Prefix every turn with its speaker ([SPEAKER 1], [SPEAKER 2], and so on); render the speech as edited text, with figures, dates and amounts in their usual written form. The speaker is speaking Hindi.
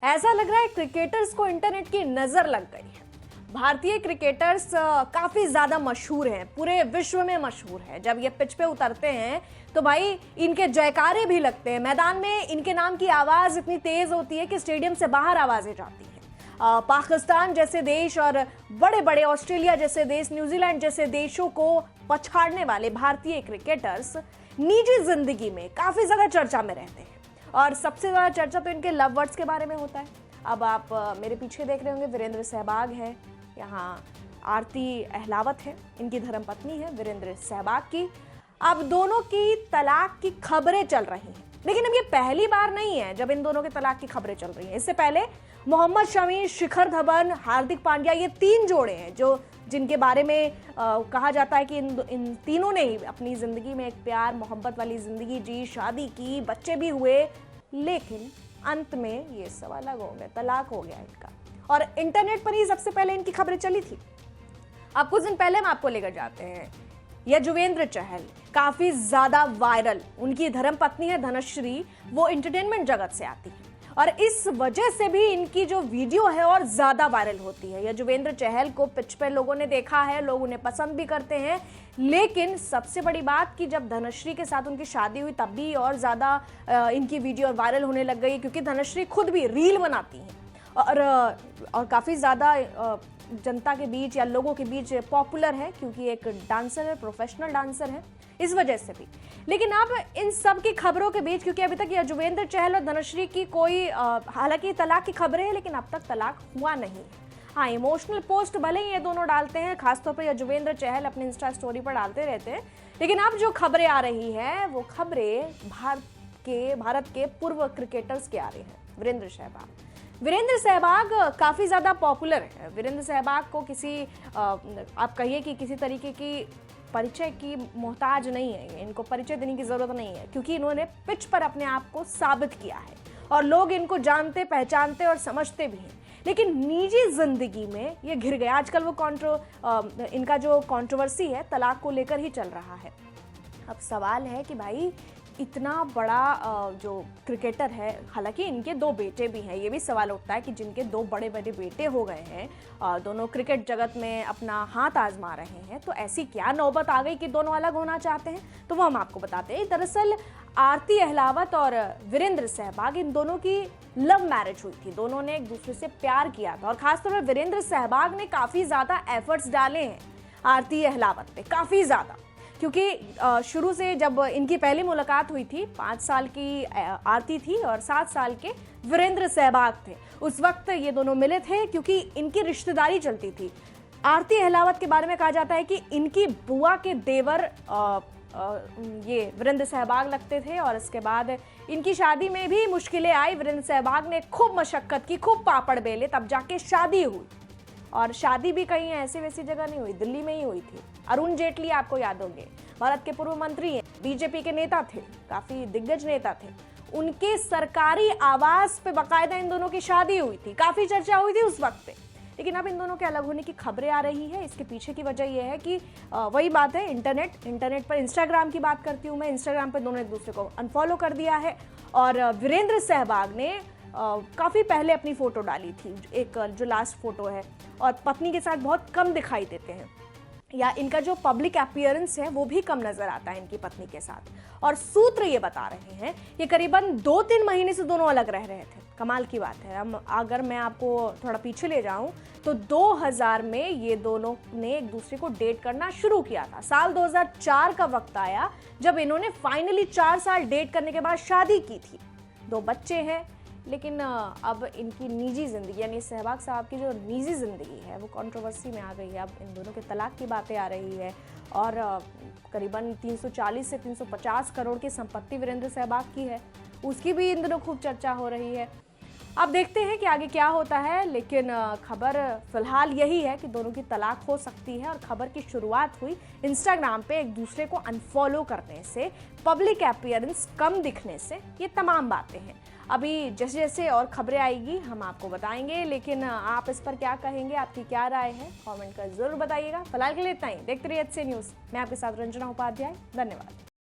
[SPEAKER 1] ऐसा लग रहा है क्रिकेटर्स को इंटरनेट की नजर लग गई है। भारतीय क्रिकेटर्स काफी ज्यादा मशहूर हैं, पूरे विश्व में मशहूर है। जब ये पिच पे उतरते हैं तो भाई इनके जयकारे भी लगते हैं। मैदान में इनके नाम की आवाज इतनी तेज होती है कि स्टेडियम से बाहर आवाजें जाती हैं। पाकिस्तान जैसे देश और बड़े बड़े ऑस्ट्रेलिया जैसे देश, न्यूजीलैंड जैसे देशों को पछाड़ने वाले भारतीय क्रिकेटर्स निजी जिंदगी में काफी ज्यादा चर्चा में रहते हैं और सबसे ज्यादा चर्चा तो इनके लव वर्ड्स के बारे में होता है। अब आप मेरे पीछे देख रहे होंगे, वीरेंद्र सहवाग है, यहाँ आरती अहलावत है, इनकी धर्मपत्नी है वीरेंद्र सहवाग की। अब दोनों की तलाक की खबरें चल रही हैं, लेकिन अब ये पहली बार नहीं है जब इन दोनों के तलाक की खबरें चल रही हैं। इससे पहले मोहम्मद शमी, शिखर धवन, हार्दिक पांड्या, ये तीन जोड़े हैं जिनके बारे में कहा जाता है कि इन तीनों ने ही अपनी जिंदगी में एक प्यार मोहब्बत वाली जिंदगी जी, शादी की, बच्चे भी हुए, लेकिन अंत में ये सब अलग हो गए, तलाक हो गया इनका। और इंटरनेट पर ही सबसे पहले इनकी खबरें चली थी। अब कुछ दिन पहले हम आपको लेकर जाते हैं युजवेंद्र चहल, काफी ज्यादा वायरल। उनकी धर्मपत्नी है धनश्री, वो एंटरटेनमेंट जगत से आती है और इस वजह से भी इनकी जो वीडियो है और ज्यादा वायरल होती है। युजवेंद्र चहल को पिच पर लोगों ने देखा है, लोग उन्हें पसंद भी करते हैं, लेकिन सबसे बड़ी बात कि जब धनश्री के साथ उनकी शादी हुई तब भी और ज्यादा इनकी वीडियो वायरल होने लग गई, क्योंकि धनश्री खुद भी रील बनाती हैं और काफी ज्यादा जनता के बीच या लोगों के बीच पॉपुलर है, क्योंकि एक डांसर है, प्रोफेशनल डांसर है, इस वजह से भी। लेकिन अब इन सब की खबरों के बीच, क्योंकि अभी तक युजवेंद्र चहल और धनश्री की कोई हालांकि तलाक की खबरें हैं, लेकिन अब तक तलाक हुआ नहीं। हाँ, इमोशनल पोस्ट भले ही ये दोनों डालते हैं, खासतौर पर युजवेंद्र चहल अपने इंस्टा स्टोरी पर डालते रहते हैं, लेकिन अब जो खबरें आ रही हैं वो खबरें भारत के पूर्व क्रिकेटर्स के आ रही हैं। वीरेंद्र सहवाग काफी ज्यादा पॉपुलर है। वीरेंद्र सहवाग को आप कहिए कि किसी तरीके की परिचय की मोहताज नहीं है, इनको परिचय देने की जरूरत नहीं है, क्योंकि इन्होंने पिच पर अपने आप को साबित किया है और लोग इनको जानते, पहचानते और समझते भी हैं। लेकिन निजी जिंदगी में ये घिर गया। आजकल वो इनका जो कंट्रोवर्सी है तलाक को लेकर ही चल रहा है। अब सवाल है कि भाई इतना बड़ा जो क्रिकेटर है, हालांकि इनके दो बेटे भी हैं, ये भी सवाल उठता है कि जिनके दो बड़े बड़े बेटे हो गए हैं, दोनों क्रिकेट जगत में अपना हाथ आजमा रहे हैं, तो ऐसी क्या नौबत आ गई कि दोनों अलग होना चाहते हैं? तो वो हम आपको बताते हैं। दरअसल आरती अहलावत और वीरेंद्र सहवाग, इन दोनों की लव मैरिज हुई थी। दोनों ने एक दूसरे से प्यार किया था और खासतौर पर वीरेंद्र सहवाग ने काफी ज्यादा एफर्ट्स डाले हैं आरती अहलावत पे, काफी ज्यादा, क्योंकि शुरू से जब इनकी पहली मुलाकात हुई थी, 5 साल की आरती थी और 7 साल के वीरेंद्र सहवाग थे। उस वक्त ये दोनों मिले थे क्योंकि इनकी रिश्तेदारी चलती थी। आरती अहलावत के बारे में कहा जाता है कि इनकी बुआ के देवर ये वीरेंद्र सहवाग लगते थे और इसके बाद इनकी शादी में भी मुश्किलें आई। वीरेंद्र सहवाग ने खूब मशक्कत की, खूब पापड़ बेले, तब जाके शादी हुई। और शादी भी कहीं ऐसी वैसी जगह नहीं हुई, दिल्ली में ही हुई थी। अरुण जेटली आपको याद होंगे, भारत के पूर्व मंत्री हैं, बीजेपी के नेता थे, काफी दिग्गज नेता थे। उनके सरकारी आवास पे बाकायदा इन दोनों की शादी हुई थी, काफी चर्चा हुई थी उस वक्त पे। लेकिन अब इन दोनों के अलग होने की खबरें आ रही है। इसके पीछे की वजह यह है कि वही बात है, इंटरनेट पर इंस्टाग्राम की बात करती हूँ मैं। इंस्टाग्राम पर दोनों एक दूसरे को अनफॉलो कर दिया है और वीरेंद्र सहवाग ने काफ़ी पहले अपनी फ़ोटो डाली थी, एक जो लास्ट फ़ोटो है, और पत्नी के साथ बहुत कम दिखाई देते हैं, या इनका जो पब्लिक अपीयरेंस है वो भी कम नज़र आता है इनकी पत्नी के साथ। और सूत्र ये बता रहे हैं ये करीबन 2-3 महीने से दोनों अलग रह रहे थे। कमाल की बात है। अगर मैं आपको थोड़ा पीछे ले जाऊं तो 2000 में ये दोनों ने एक दूसरे को डेट करना शुरू किया था। साल 2004 का वक्त आया जब इन्होंने फाइनली 4 साल डेट करने के बाद शादी की थी। 2 बच्चे हैं, लेकिन अब इनकी निजी ज़िंदगी, यानी सहवाग साहब की जो निजी ज़िंदगी है वो कंट्रोवर्सी में आ गई है। अब इन दोनों के तलाक की बातें आ रही है और करीबन 340 से 350 करोड़ की संपत्ति वीरेंद्र सहवाग की है, उसकी भी इन दिनों खूब चर्चा हो रही है। अब देखते हैं कि आगे क्या होता है, लेकिन खबर फिलहाल यही है कि दोनों की तलाक हो सकती है। और खबर की शुरुआत हुई इंस्टाग्राम पे एक दूसरे को अनफॉलो करने से, पब्लिक अपीयरेंस कम दिखने से, ये तमाम बातें हैं। अभी जैसे जैसे और खबरें आएगी हम आपको बताएंगे, लेकिन आप इस पर क्या कहेंगे, आपकी क्या राय है, कमेंट कर जरूर बताइएगा। फिलहाल के लिए इतना ही। देखते रहिए HC न्यूज़। मैं आपके साथ रंजना उपाध्याय। धन्यवाद।